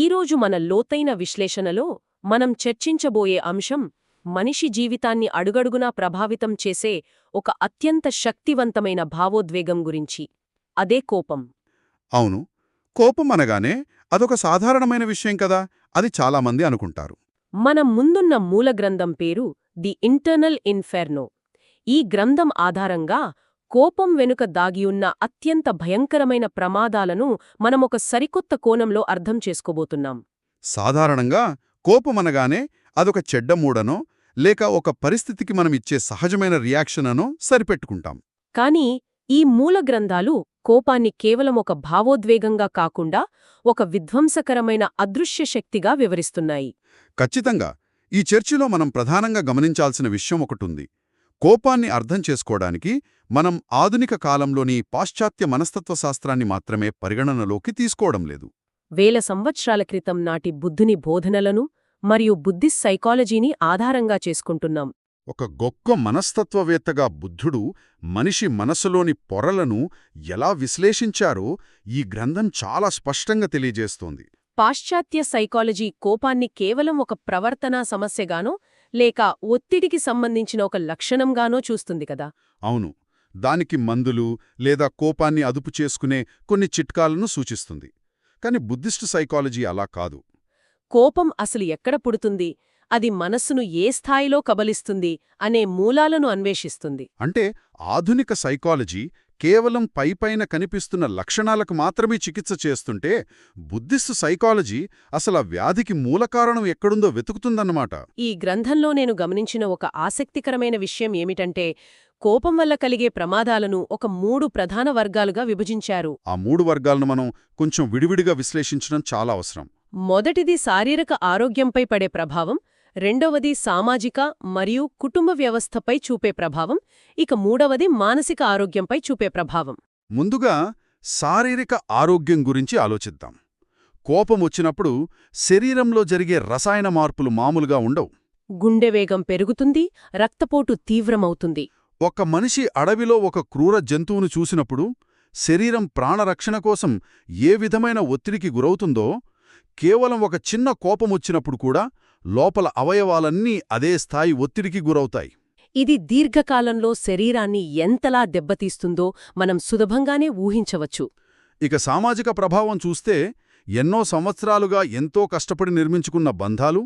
ఈరోజు మన లోతైన విశ్లేషణలో మనం చర్చించబోయే అంశం మనిషి జీవితాన్ని అడుగడుగునా ప్రభావితం చేసే ఒక అత్యంత శక్తివంతమైన భావోద్వేగం గురించి. అదే కోపం. అవును. కోపం అనగానే అదొక సాధారణమైన విషయం కదా, అది చాలామంది అనుకుంటారు. మనం ముందున్న మూలగ్రంథం పేరు ది ఇంటర్నల్ ఇన్ఫెర్నో. ఈ గ్రంథం ఆధారంగా కోపం వెనుక దాగియున్న అత్యంత భయంకరమైన ప్రమాదాలను మనమొక సరికొత్త కోణంలో అర్థం చేసుకోబోతున్నాం. సాధారణంగా కోపమనగానే అదొక చెడ్డ మూడనో లేక ఒక పరిస్థితికి మనమిచ్చే సహజమైన రియాక్షన్ అనో సరిపెట్టుకుంటాం. కానీ ఈ మూల గ్రంథాలు కోపాన్ని కేవలం ఒక భావోద్వేగంగా కాకుండా ఒక విధ్వంసకరమైన అదృశ్య శక్తిగా వివరిస్తున్నాయి. ఖచ్చితంగా ఈ చర్చలో మనం ప్రధానంగా గమనించాల్సిన విషయం ఒకటుంది. కోపాన్ని అర్థం చేసుకోవడానికి మనం ఆధునిక కాలంలోని పాశ్చాత్య మనస్తత్వశాస్త్రాన్ని మాత్రమే పరిగణనలోకి తీసుకోవడం లేదు. వేల సంవత్సరాల క్రితం నాటి బుద్ధుని బోధనలను మరియు బుద్ధిస్ట్ సైకాలజీని ఆధారంగా చేసుకుంటున్నాం. ఒక గొప్ప మనస్తత్వవేత్తగా బుద్ధుడు మనిషి మనసులోని పొరలను ఎలా విశ్లేషించారో ఈ గ్రంథం చాలా స్పష్టంగా తెలియజేస్తోంది. పాశ్చాత్య సైకాలజీ కోపాన్ని కేవలం ఒక ప్రవర్తనా సమస్యగానో లేక ఒత్తిడికి సంబంధించిన ఒక లక్షణంగానో చూస్తుంది కదా. అవును, దానికి మందులు లేదా కోపాన్ని అదుపు చేసుకునే కొన్ని చిట్కాలను సూచిస్తుంది. కాని బుద్ధిస్టు సైకాలజీ అలా కాదు. కోపం అసలు ఎక్కడ పుడుతుంది, అది మనస్సును ఏ స్థాయిలో కబలిస్తుంది అనే మూలాలను అన్వేషిస్తుంది. అంటే ఆధునిక సైకాలజీ కేవలం పైపైన కనిపిస్తున్న లక్షణాలకు మాత్రమే చికిత్స చేస్తుంటే, బుద్ధిస్టు సైకాలజీ అసలు ఆ వ్యాధికి మూలకారణం ఎక్కడుందో వెతుకుతుందన్నమాట. ఈ గ్రంథంలో నేను గమనించిన ఒక ఆసక్తికరమైన విషయం ఏమిటంటే, కోపం వల్ల కలిగే ప్రమాదాలను ఒక 3 ప్రధాన వర్గాలుగా విభజించారు. ఆ 3 వర్గాలను మనం కొంచెం విడివిడిగా విశ్లేషించడం చాలా అవసరం. మొదటిది శారీరక ఆరోగ్యంపై పడే ప్రభావం, రెండవది సామాజిక మరియు కుటుంబ వ్యవస్థపై చూపే ప్రభావం, ఇక మూడవది మానసిక ఆరోగ్యంపై చూపే ప్రభావం. ముందుగా శారీరక ఆరోగ్యం గురించి ఆలోచిద్దాం. కోపం వచ్చినప్పుడు శరీరంలో జరిగే రసాయన మార్పులు మామూలుగా ఉండవు. గుండె వేగం పెరుగుతుంది, రక్తపోటు తీవ్రమవుతుంది. ఒక మనిషి అడవిలో ఒక క్రూర జంతువును చూసినప్పుడు శరీరం ప్రాణరక్షణ కోసం ఏ విధమైన ఒత్తిడికి గురవుతుందో, కేవలం ఒక చిన్న కోపమొచ్చినప్పుడు కూడా లోపల అవయవాలన్నీ అదే స్థాయి ఒత్తిడికి గురవుతాయి. ఇది దీర్ఘకాలంలో శరీరాన్ని ఎంతలా దెబ్బతీస్తుందో మనం సులభంగానే ఊహించవచ్చు. ఇక సామాజిక ప్రభావం చూస్తే, ఎన్నో సంవత్సరాలుగా ఎంతో కష్టపడి నిర్మించుకున్న బంధాలు,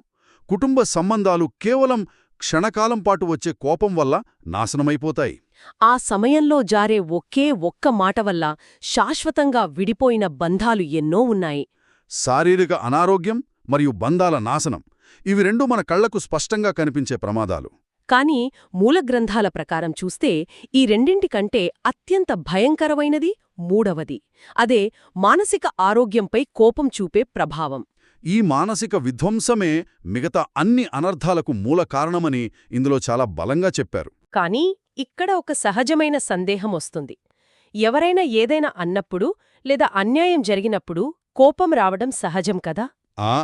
కుటుంబ సంబంధాలు కేవలం క్షణకాలం పాటు వచ్చే కోపం వల్ల నాశనమైపోతాయి. ఆ సమయంలో జారే ఒక్క మాట వల్ల శాశ్వతంగా విడిపోయిన బంధాలు ఎన్నో ఉన్నాయి. శారీరక అనారోగ్యం మరియు బంధాల నాశనం, ఇవి రెండూ మన కళ్లకు స్పష్టంగా కనిపించే ప్రమాదాలు. కాని మూలగ్రంథాల ప్రకారం చూస్తే ఈ రెండింటికంటే అత్యంత భయంకరమైనది మూడవది. అదే మానసిక ఆరోగ్యంపై కోపం చూపే ప్రభావం. ఈ మానసిక విధ్వంసమే మిగతా అన్ని అనర్థాలకు మూల కారణమని ఇందులో చాలా బలంగా చెప్పారు. కానీ ఇక్కడ ఒక సహజమైన సందేహం వస్తుంది. ఎవరైనా ఏదైనా అన్నప్పుడు లేదా అన్యాయం జరిగినప్పుడు కోపం రావడం సహజం కదా. ఆ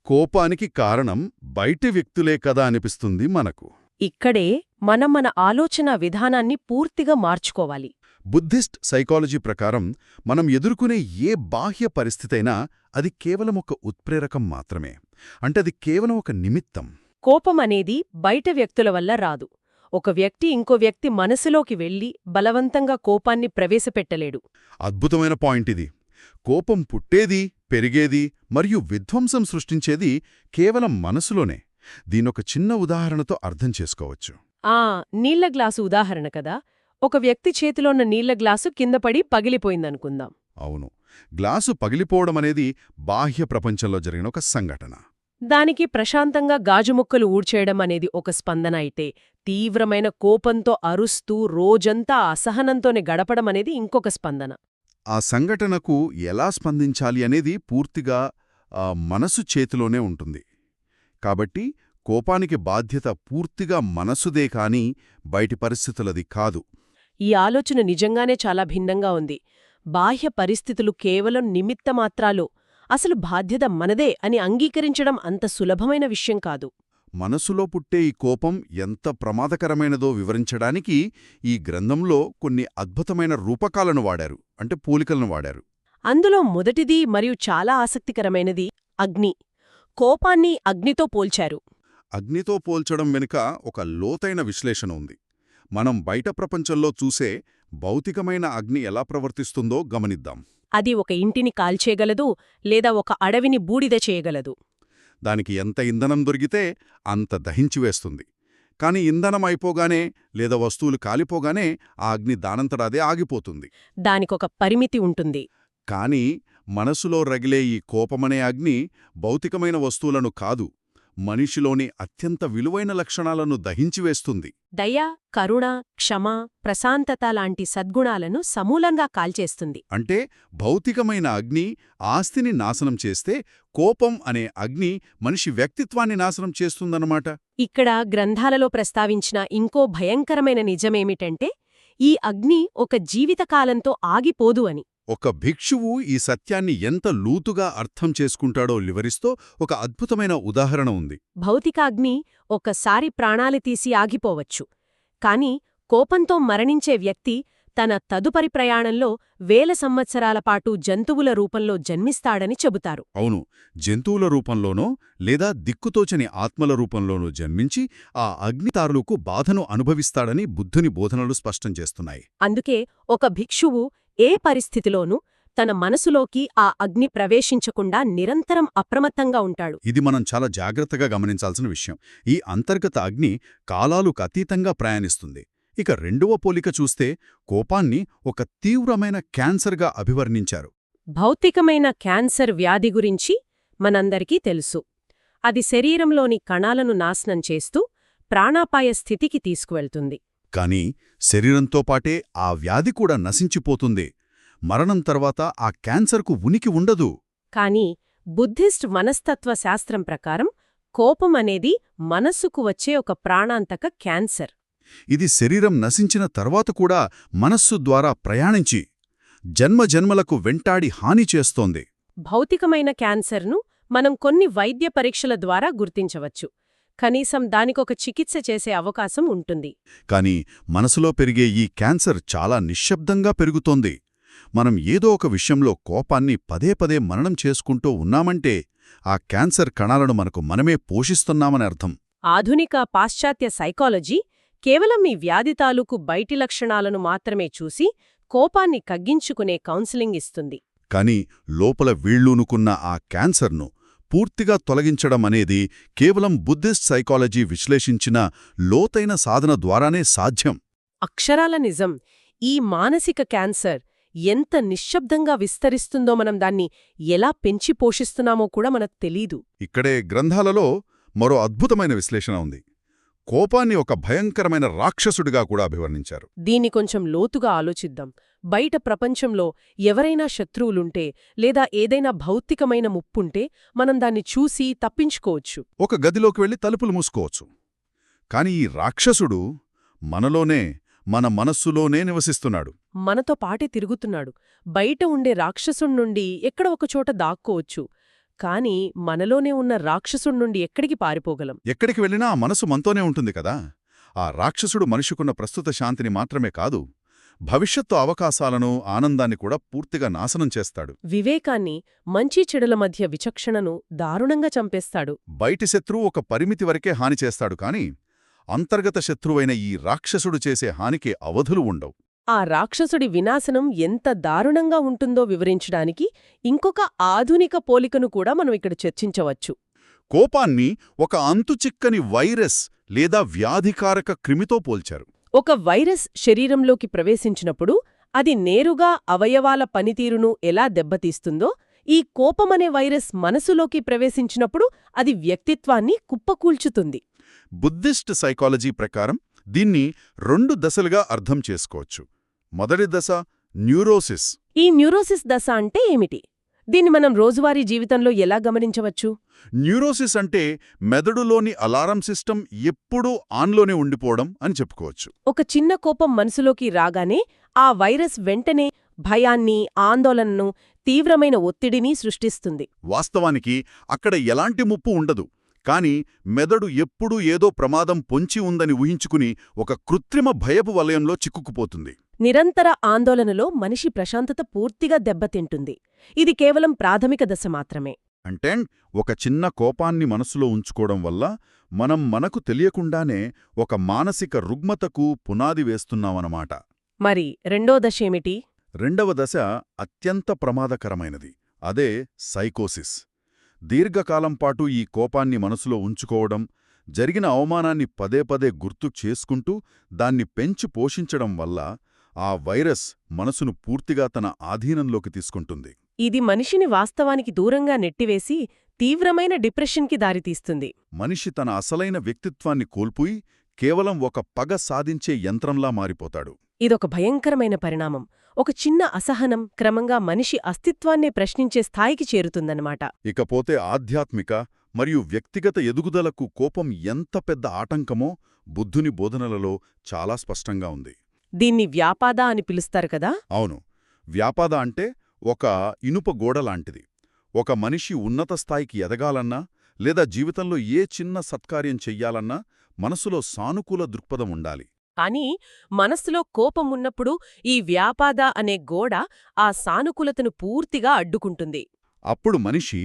కోపానికి కారణం బయటి వ్యక్తులే కదా అనిపిస్తుంది మనకు. ఇక్కడే మనం మన ఆలోచనా విధానాన్ని పూర్తిగా మార్చుకోవాలి. బుద్ధిస్ట్ సైకాలజీ ప్రకారం మనం ఎదుర్కొనే ఏ బాహ్య పరిస్థితైనా అది కేవలం ఒక ఉత్ప్రేరకం మాత్రమే. అంటే అది కేవలం ఒక నిమిత్తం. కోపం అనేది బయట వ్యక్తుల వల్ల రాదు. ఒక వ్యక్తి ఇంకో వ్యక్తి మనసులోకి వెళ్లి బలవంతంగా కోపాన్ని ప్రవేశపెట్టలేడు. అద్భుతమైన పాయింట్ ఇది. కోపం పుట్టేది, పెరిగేది మరియు విధ్వంసం సృష్టించేది కేవలం మనసులోనే. దీనొక చిన్న ఉదాహరణతో అర్థం చేసుకోవచ్చు. నీళ్ల గ్లాసు ఉదాహరణ కదా. ఒక వ్యక్తి చేతిలోన్న నీళ్ల గ్లాసు కిందపడి పగిలిపోయిందనుకుందాం. అవును, గ్లాసు పగిలిపోవడమనేది బాహ్య ప్రపంచంలో జరిగిన ఒక సంఘటన. దానికి ప్రశాంతంగా గాజుముక్కలు ఊడ్చేయడం అనేది ఒక స్పందన అయితే, తీవ్రమైన కోపంతో అరుస్తూ రోజంతా అసహనంతోనే గడపడమనేది ఇంకొక స్పందన. ఆ సంఘటనకు ఎలా స్పందించాలి అనేది పూర్తిగా మనసు చేతిలోనే ఉంటుంది. కాబట్టి కోపానికి బాధ్యత పూర్తిగా మనసుదే కాని బయటి పరిస్థితులది కాదు. ఈ ఆలోచన నిజంగానే చాలా భిన్నంగా ఉంది. బాహ్య పరిస్థితులు కేవలం నిమిత్తమాత్రాలు, అసలు బాధ్యత మనదే అని అంగీకరించడం అంత సులభమైన విషయం కాదు. మనసులో పుట్టే ఈ కోపం ఎంత ప్రమాదకరమైనదో వివరించడానికి ఈ గ్రంథంలో కొన్ని అద్భుతమైన రూపకాలను వాడారు, అంటే పోలికలను వాడారు. అందులో మొదటిది మరియు చాలా ఆసక్తికరమైనది అగ్ని. కోపాన్ని అగ్నితో పోల్చారు. అగ్నితో పోల్చడం వెనుక ఒక లోతైన విశ్లేషణ ఉంది. మనం బయట ప్రపంచంలో చూసే భౌతికమైన అగ్ని ఎలా ప్రవర్తిస్తుందో గమనిద్దాం. అది ఒక ఇంటిని కాల్చేయగలదు, లేదా ఒక అడవిని బూడిద చేయగలదు. దానికి ఎంత ఇంధనం దొరికితే అంత దహించివేస్తుంది. కాని ఇంధనం అయిపోగానే లేదా వస్తువులు కాలిపోగానే ఆ అగ్ని దానంతటాదే ఆగిపోతుంది. దానికొక పరిమితి ఉంటుంది. కాని మనసులో రగిలే ఈ కోపమనే అగ్ని భౌతికమైన వస్తువులను కాదు, మనిషిలోని అత్యంత విలువైన లక్షణాలను దహించివేస్తుంది. దయ, కరుణ, క్షమ, ప్రశాంతత లాంటి సద్గుణాలను సమూలంగా కాల్చేస్తుంది. అంటే భౌతికమైన అగ్ని ఆస్తిని నాశనం చేస్తే, కోపం అనే అగ్ని మనిషి వ్యక్తిత్వాన్ని నాశనం చేస్తుందన్నమాట. ఇక్కడ గ్రంథాలలో ప్రస్తావించిన ఇంకో భయంకరమైన నిజమేమిటంటే, ఈ అగ్ని ఒక జీవితకాలంతో ఆగిపోదు అని. ఒక భిక్షువు ఈ సత్యాన్ని ఎంత లోతుగా అర్థం చేసుకుంటాడో వివరిస్తూ ఒక అద్భుతమైన ఉదాహరణ ఉంది. భౌతికాగ్ని ఒకసారి ప్రాణాలు తీసి ఆగిపోవచ్చు. కాని కోపంతో మరణించే వ్యక్తి తన తదుపరి ప్రయాణంలో వేల సంవత్సరాల పాటు జంతువుల రూపంలో జన్మిస్తాడని చెబుతారు. అవును, జంతువుల రూపంలోనో లేదా దిక్కుతోచని ఆత్మల రూపంలోనో జన్మించి ఆ అగ్నితారులకు బాధను అనుభవిస్తాడని బుద్ధుని బోధనలు స్పష్టం చేస్తున్నాయి. అందుకే ఒక భిక్షువు ఏ పరిస్థితిలోనూ తన మనసులోకి ఆ అగ్ని ప్రవేశించకుండా నిరంతరం అప్రమత్తంగా ఉంటాడు. ఇది మనం చాలా జాగ్రత్తగా గమనించాల్సిన విషయం. ఈ అంతర్గత అగ్ని కాలాలకు అతీతంగా ప్రయాణిస్తుంది. ఇక రెండవ పోలిక చూస్తే కోపాన్ని ఒక తీవ్రమైన క్యాన్సర్గా అభివర్ణించారు. భౌతికమైన క్యాన్సర్ వ్యాధి గురించి మనందరికీ తెలుసు. అది శరీరంలోని కణాలను నాశనం చేస్తూ ప్రాణాపాయ స్థితికి తీసుకువెళ్తుంది. కాని శరీరంతో పాటే ఆ వ్యాధి కూడా నశించిపోతుంది. మరణం తర్వాత ఆ క్యాన్సర్కు ఉనికి ఉండదు. కాని బుద్ధిస్ట్ మనస్తత్వ శాస్త్రం ప్రకారం కోపం అనేది మనస్సుకు వచ్చే ఒక ప్రాణాంతక క్యాన్సర్. ఇది శరీరం నశించిన తర్వాత కూడా మనస్సు ద్వారా ప్రయాణించి జన్మజన్మలకు వెంటాడి హాని చేస్తోంది. భౌతికమైన క్యాన్సర్ను మనం కొన్ని వైద్య పరీక్షల ద్వారా గుర్తించవచ్చు. కనీసం దానికొక చికిత్స చేసే అవకాశం ఉంటుంది. కాని మనసులో పెరిగే ఈ క్యాన్సర్ చాలా నిశ్శబ్దంగా పెరుగుతోంది. మనం ఏదో ఒక విషయంలో కోపాన్ని పదే పదే మననం చేసుకుంటూ ఉన్నామంటే ఆ క్యాన్సర్ కణాలను మనకు మనమే పోషిస్తున్నామని అర్థం. ఆధునిక పాశ్చాత్య సైకాలజీ కేవలం ఈ వ్యాధి తాలూకు బయటి లక్షణాలను మాత్రమే చూసి కోపాన్ని కగ్గించుకునే కౌన్సిలింగ్ ఇస్తుంది. కాని లోపల వీళ్లూనుకున్న ఆ క్యాన్సర్ను పూర్తిగా తొలగించడం అనేది కేవలం బుద్ధిస్ట్ సైకాలజీ విశ్లేషించిన లోతైన సాధన ద్వారానే సాధ్యం. అక్షరాల నిజం. ఈ మానసిక క్యాన్సర్ ఎంత నిశ్శబ్దంగా విస్తరిస్తుందో మనం దాన్ని ఎలా పెంచి పోషిస్తున్నామో కూడా మనకు తెలీదు. ఇక్కడే గ్రంథాలలో మరో అద్భుతమైన విశ్లేషణ ఉంది. కోపాన్ని ఒక భయంకరమైన రాక్షసుడిగా కూడా అభివర్ణించారు. దీన్ని కొంచెం లోతుగా ఆలోచిద్దాం. బయట ప్రపంచంలో ఎవరైనా శత్రువులుంటే లేదా ఏదైనా భౌతికమైన ముప్పుంటే మనం దాన్ని చూసి తప్పించుకోవచ్చు. ఒక గదిలోకి వెళ్లి తలుపులు మూసుకోవచ్చు. కాని ఈ రాక్షసుడు మనలోనే, మన మనస్సులోనే నివసిస్తున్నాడు. మనతో పాటే తిరుగుతున్నాడు. బయట ఉండే రాక్షసుణ్ణుండి ఎక్కడ ఒకచోట దాక్కోవచ్చు. కాని మనలోనే ఉన్న రాక్షసుణ్ణుండి ఎక్కడికి పారిపోగలం? ఎక్కడికి వెళ్ళినా ఆ మనసు మనతోనే ఉంటుంది కదా. ఆ రాక్షసుడు మనిషికున్న ప్రస్తుత శాంతిని మాత్రమే కాదు, భవిష్యత్తు అవకాశాలను, ఆనందాన్ని కూడా పూర్తిగా నాశనం చేస్తాడు. వివేకాన్ని, మంచి చెడుల మధ్య విచక్షణను దారుణంగా చంపేస్తాడు. బయటి శత్రువు ఒక పరిమితి వరకే హాని చేస్తాడు కాని అంతర్గత శత్రువైన ఈ రాక్షసుడు చేసే హానికి అవధులు ఉండవు. ఆ రాక్షసుడి వినాశనం ఎంత దారుణంగా ఉంటుందో వివరించడానికి ఇంకొక ఆధునిక పోలికను కూడా మనం ఇక్కడ చర్చించవచ్చు. కోపాన్ని ఒక అంతుచిక్కని వైరస్ లేదా వ్యాధికారక క్రిమితో పోల్చారు. ఒక వైరస్ శరీరంలోకి ప్రవేశించినప్పుడు అది నేరుగా అవయవాల పనితీరును ఎలా దెబ్బతీస్తుందో, ఈ కోపమనే వైరస్ మనసులోకి ప్రవేశించినప్పుడు అది వ్యక్తిత్వాన్ని కుప్పకూల్చుతుంది. బుద్ధిస్ట్ సైకాలజీ ప్రకారం దీన్ని 2 దశలుగా అర్థం చేసుకోవచ్చు. మొదటి దశ న్యూరోసిస్. ఈ న్యూరోసిస్ దశ అంటే ఏమిటి? దీన్ని మనం రోజువారీ జీవితంలో ఎలా గమనించవచ్చు? న్యూరోసిస్ అంటే మెదడులోని అలారం సిస్టమ్ ఎప్పుడూ ఆన్లోనే ఉండిపోవడం అని చెప్పుకోవచ్చు. ఒక చిన్న కోపం మనసులోకి రాగానే ఆ వైరస్ వెంటనే భయాన్ని, ఆందోళనను, తీవ్రమైన ఒత్తిడిని సృష్టిస్తుంది. వాస్తవానికి అక్కడ ఎలాంటి ముప్పు ఉండదు. కాని మెదడు ఎప్పుడూ ఏదో ప్రమాదం పొంచి ఉందని ఊహించుకుని ఒక కృత్రిమ భయపు వలయంలో చిక్కుకుపోతుంది. నిరంతర ఆందోళనలో మనిషి ప్రశాంతత పూర్తిగా దెబ్బతింటుంది. ఇది కేవలం ప్రాథమిక దశ మాత్రమే. అంటే ఒక చిన్న కోపాన్ని మనసులో ఉంచుకోవడం వల్ల మనం మనకు తెలియకుండానే ఒక మానసిక రుగ్మతకు పునాది వేస్తున్నామన్నమాట. మరి రెండో దశేమిటి? రెండవ దశ అత్యంత ప్రమాదకరమైనది. అదే సైకోసిస్. దీర్ఘకాలం పాటు ఈ కోపాన్ని మనసులో ఉంచుకోవడం, జరిగిన అవమానాన్ని పదే పదే గుర్తు చేసుకుంటూ దాన్ని పెంచి పోషించడం వల్ల ఆ వైరస్ మనసును పూర్తిగా తన ఆధీనంలోకి తీసుకుంటుంది. ఇది మనిషిని వాస్తవానికి దూరంగా నెట్టివేసి తీవ్రమైన డిప్రెషన్కి దారితీస్తుంది. మనిషి తన అసలైన వ్యక్తిత్వాన్ని కోల్పోయి కేవలం ఒక పగ సాధించే యంత్రంలా మారిపోతాడు. ఇదొక భయంకరమైన పరిణామం. ఒక చిన్న అసహనం క్రమంగా మనిషి అస్తిత్వాన్నే ప్రశ్నించే స్థాయికి చేరుతుందన్నమాట. ఇకపోతే ఆధ్యాత్మిక మరియు వ్యక్తిగత ఎదుగుదలకు కోపం ఎంత పెద్ద ఆటంకమో బుద్ధుని బోధనలలో చాలా స్పష్టంగా ఉంది. దీన్ని వ్యాపాద అని పిలుస్తారు కదా? అవును, వ్యాపాద అంటే ఒక ఇనుప గోడలాంటిది. ఒక మనిషి ఉన్నత స్థాయికి ఎదగాలన్నా లేదా జీవితంలో ఏ చిన్న సత్కార్యం చెయ్యాలన్నా మనసులో సానుకూల దృక్పథం ఉండాలి. కానీ మనస్సులో కోపం ఉన్నప్పుడు ఈ వ్యాపాద అనే గోడ ఆ సానుకూలతను పూర్తిగా అడ్డుకుంటుంది. అప్పుడు మనిషి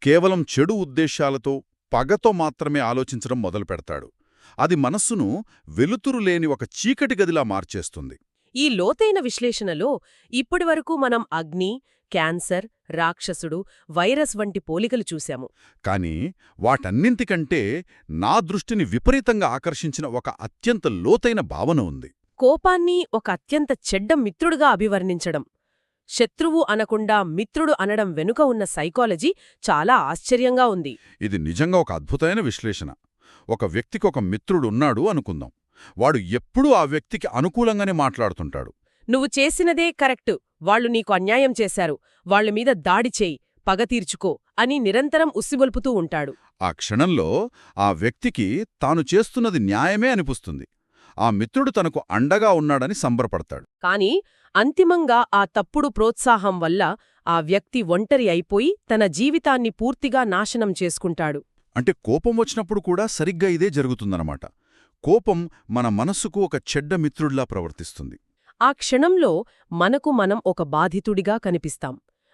కేవలం చెడు ఉద్దేశాలతో, పగతో మాత్రమే ఆలోచించడం మొదలుపెడతాడు. అది మనస్సును వెలుతురు లేని ఒక చీకటి గదిలా మార్చేస్తుంది. ఈ లోతైన విశ్లేషణలో ఇప్పటివరకు మనం అగ్ని, క్యాన్సర్, రాక్షసుడు, వైరస్ వంటి పోలికలు చూశాము. కాని వాటన్నింటికంటే నా దృష్టిని విపరీతంగా ఆకర్షించిన ఒక అత్యంత లోతైన భావన ఉంది. కోపాన్ని ఒక అత్యంత చెడ్డ మిత్రుడుగా అభివర్ణించడం. శత్రువు అనకుండా మిత్రుడు అనడం వెనుక ఉన్న సైకాలజీ చాలా ఆశ్చర్యంగా ఉంది. ఇది నిజంగా ఒక అద్భుతమైన విశ్లేషణ. ఒక వ్యక్తికి ఒక మిత్రుడున్నాడు అనుకుందాం. వాడు ఎప్పుడూ ఆ వ్యక్తికి అనుకూలంగానే మాట్లాడుతుంటాడు. నువ్వు చేసినదే కరెక్టు, వాళ్లు నీకు అన్యాయం చేశారు, వాళ్లమీద దాడి చేయి, పగ తీర్చుకో అని నిరంతరం ఉస్సిగొల్పుతూ ఉంటాడు. ఆ క్షణంలో ఆ వ్యక్తికి తాను చేస్తున్నది న్యాయమే అనిపిస్తుంది. ఆ మిత్రుడు తనకు అండగా ఉన్నాడని సంబరపడతాడు. కాని అంతిమంగా ఆ తప్పుడు ప్రోత్సాహం వల్ల ఆ వ్యక్తి ఒంటరి అయిపోయి తన జీవితాన్ని పూర్తిగా నాశనం చేసుకుంటాడు. అంటే కోపం వచ్చినప్పుడు కూడా సరిగ్గా ఇదే జరుగుతుందన్నమాట. కోపం మన మనస్సుకు ఒక చెడ్డ మిత్రుడిలా ప్రవర్తిస్తుంది. ఆ క్షణంలో మనకు మనం ఒక బాధితుడిగా కనిపిస్తాం.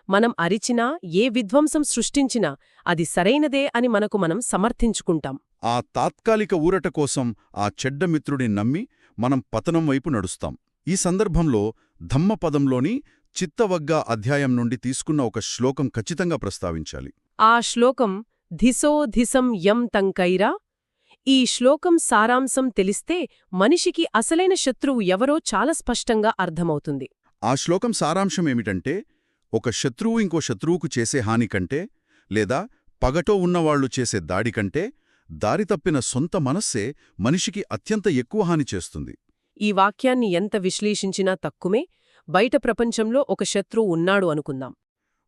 మనం అరిచినా, ఏ విధ్వంసం సృష్టించినా అది సరైనదే అని మనకు మనం సమర్థించుకుంటాం. ఆ తాత్కాలిక ఊరట కోసం ఆ చెడ్డ మిత్రుడిని నమ్మి మనం పతనం వైపు నడుస్తాం. ఈ సందర్భంలో ధమ్మపదంలోని చిత్తవగ్గా అధ్యాయం నుండి తీసుకున్న ఒక శ్లోకం ఖచ్చితంగా ప్రస్తావించాలి. ఆ శ్లోకం ధిసో ధిసం యం తంకైరా. ఈ శ్లోకం సారాంశం తెలిస్తే మనిషికి అసలైన శత్రువు ఎవరో చాలా స్పష్టంగా అర్థమవుతుంది. ఆ శ్లోకం సారాంశమేమిటంటే, ఒక శత్రువు ఇంకో శత్రువుకు చేసే హాని కంటే, లేదా పగటో ఉన్నవాళ్లు చేసే దాడి కంటే, దారితప్పిన సొంత మనస్సే మనిషికి అత్యంత ఎక్కువ హాని చేస్తుంది. ఈ వాక్యాన్ని ఎంత విశ్లేషించినా తక్కువే. బయట ప్రపంచంలో ఒక శత్రువు ఉన్నాడు అనుకుందాం.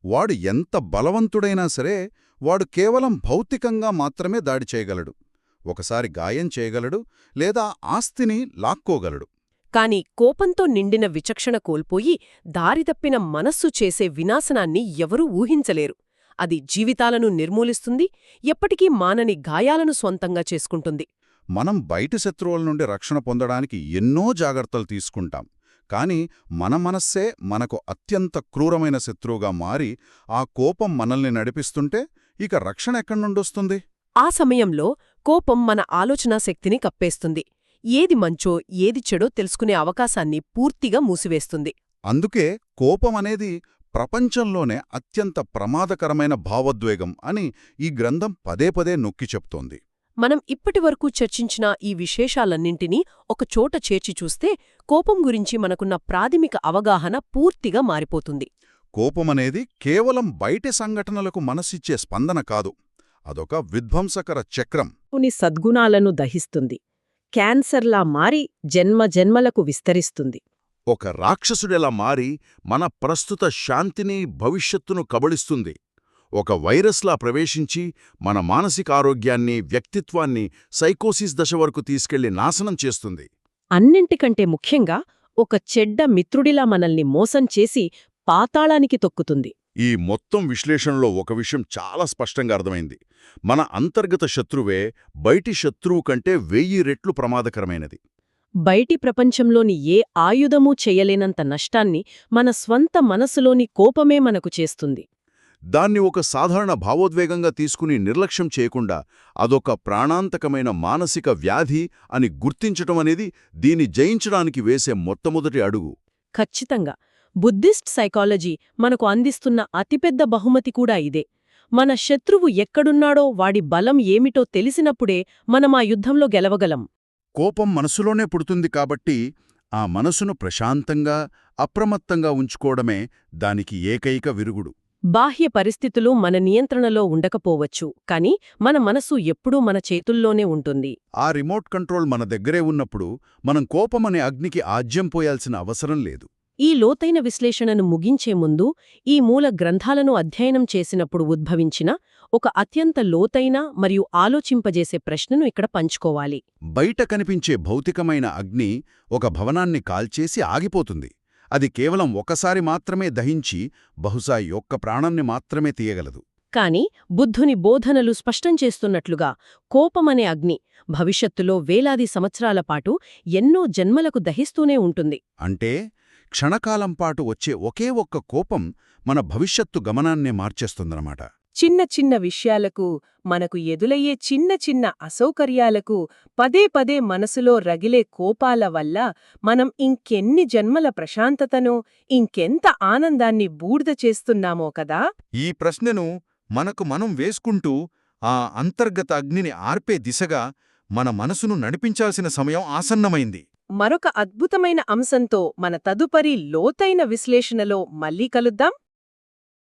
వాడు ఎంత బలవంతుడైనా సరే, వాడు కేవలం భౌతికంగా మాత్రమే దాడి చేయగలడు. ఒకసారి గాయం చేయగలడు, లేదా ఆస్తిని లాక్కోగలడు. కాని కోపంతో నిండిన విచక్షణ కోల్పోయి దారితప్పిన మనస్సు చేసే వినాశనాన్ని ఎవరూ ఊహించలేరు. అది జీవితాలను నిర్మూలిస్తుంది, ఎప్పటికీ మానని గాయాలను స్వంతంగా చేసుకుంటుంది. మనం బయటి శత్రువుల నుండి రక్షణ పొందడానికి ఎన్నో జాగ్రత్తలు తీసుకుంటాం. కాని మన మనస్సే మనకు అత్యంత క్రూరమైన శత్రువుగా మారి ఆ కోపం మనల్ని నడిపిస్తుంటే ఇక రక్షణ ఎక్కడి నుండొస్తుంది? ఆ సమయంలో కోపం మన ఆలోచనా శక్తిని కప్పేస్తుంది. ఏది మంచో ఏది చెడో తెలుసుకునే అవకాశాన్ని పూర్తిగా మూసివేస్తుంది. అందుకే కోపమనేది ప్రపంచంలోనే అత్యంత ప్రమాదకరమైన భావోద్వేగం అని ఈ గ్రంథం పదే పదే నొక్కి చెప్తోంది. మనం ఇప్పటివరకు చర్చించిన ఈ విశేషాలన్నింటినీ ఒకచోట చేర్చి చూస్తే కోపం గురించి మనకున్న ప్రాథమిక అవగాహన పూర్తిగా మారిపోతుంది. కోపమనేది కేవలం బయటి సంఘటనలకు మనసిచ్చే స్పందన కాదు, అదొక విధ్వంసకర చక్రం. కొన్ని సద్గుణాలను దహిస్తుంది, క్యాన్సర్లా మారి జన్మజన్మలకు విస్తరిస్తుంది. ఒక రాక్షసుడెలా మారి మన ప్రస్తుత శాంతిని, భవిష్యత్తును కబళిస్తుంది. ఒక వైరస్లా ప్రవేశించి మన మానసిక ఆరోగ్యాన్ని, వ్యక్తిత్వాన్ని సైకోసిస్ దశ వరకు తీసుకెళ్లి నాశనం చేస్తుంది. అన్నింటికంటే ముఖ్యంగా ఒక చెడ్డ మిత్రుడిలా మనల్ని మోసం చేసి పాతాళానికి తొక్కుతుంది. ఈ మొత్తం విశ్లేషణలో ఒక విషయం చాలా స్పష్టంగా అర్థమైంది. మన అంతర్గత శత్రువే బయటి శత్రువు కంటే 1000 రెట్లు ప్రమాదకరమైనది. బయటి ప్రపంచంలోని ఏ ఆయుధమూ చెయ్యలేనంత నష్టాన్ని మన స్వంత మనసులోని కోపమే మనకు చేస్తుంది. దాన్ని ఒక సాధారణ భావోద్వేగంగా తీసుకుని నిర్లక్ష్యం చేయకుండా అదొక ప్రాణాంతకమైన మానసిక వ్యాధి అని గుర్తించటం అనేది దీన్ని జయించడానికి వేసే మొట్టమొదటి అడుగు. ఖచ్చితంగా. బుద్ధిస్ట్ సైకాలజీ మనకు అందిస్తున్న అతిపెద్ద బహుమతి కూడా ఇదే. మన శత్రువు ఎక్కడున్నాడో వాడి బలం ఏమిటో తెలిసినప్పుడే మనమా యుద్ధంలో గెలవగలం. కోపం మనసులోనే పుడుతుంది కాబట్టి ఆ మనసును ప్రశాంతంగా, అప్రమత్తంగా ఉంచుకోవడమే దానికి ఏకైక విరుగుడు. బాహ్య పరిస్థితులు మన నియంత్రణలో ఉండకపోవచ్చు, కాని మన మనసు ఎప్పుడూ మన చేతుల్లోనే ఉంటుంది. ఆ రిమోట్ కంట్రోల్ మన దగ్గరే ఉన్నప్పుడు మనం కోపమనే అగ్నికి ఆజ్యం పోయాల్సిన అవసరం లేదు. ఈ లోతైన విశ్లేషణను ముగించే ముందు ఈ మూల గ్రంథాలను అధ్యయనం చేసినప్పుడు ఉద్భవించిన ఒక అత్యంత లోతైన మరియు ఆలోచింపజేసే ప్రశ్నను ఇక్కడ పంచుకోవాలి. బయట కనిపించే భౌతికమైన అగ్ని ఒక భవనాన్ని కాల్చేసి ఆగిపోతుంది. అది కేవలం ఒకసారి మాత్రమే దహించి బహుశా యొక్క ప్రాణాన్ని మాత్రమే తీయగలదు. కాని బుద్ధుని బోధనలు స్పష్టం చేస్తున్నట్లుగా కోపమనే అగ్ని భవిష్యత్తులో వేలాది సంవత్సరాల పాటు ఎన్నో జన్మలకు దహిస్తూనే ఉంటుంది. అంటే క్షణకాలం పాటు వచ్చే ఒకే ఒక్క కోపం మన భవిష్యత్తు గమనాన్నే మార్చేస్తుందన్నమాట. చిన్న చిన్న విషయాలకు, మనకు ఎదులయ్యే చిన్న చిన్న అసౌకర్యాలకు పదే పదే మనసులో రగిలే కోపాల వల్ల మనం ఇంకెన్ని జన్మల ప్రశాంతతను, ఇంకెంత ఆనందాన్ని బూడిద చేస్తున్నామో కదా. ఈ ప్రశ్నను మనకు మనం వేసుకుంటూ ఆ అంతర్గత అగ్నిని ఆర్పే దిశగా మన మనసును నడిపించాల్సిన సమయం ఆసన్నమైంది. మరొక అద్భుతమైన అంశంతో మన తదుపరి లోతైన విశ్లేషణలో మళ్ళీ కలుద్దాం.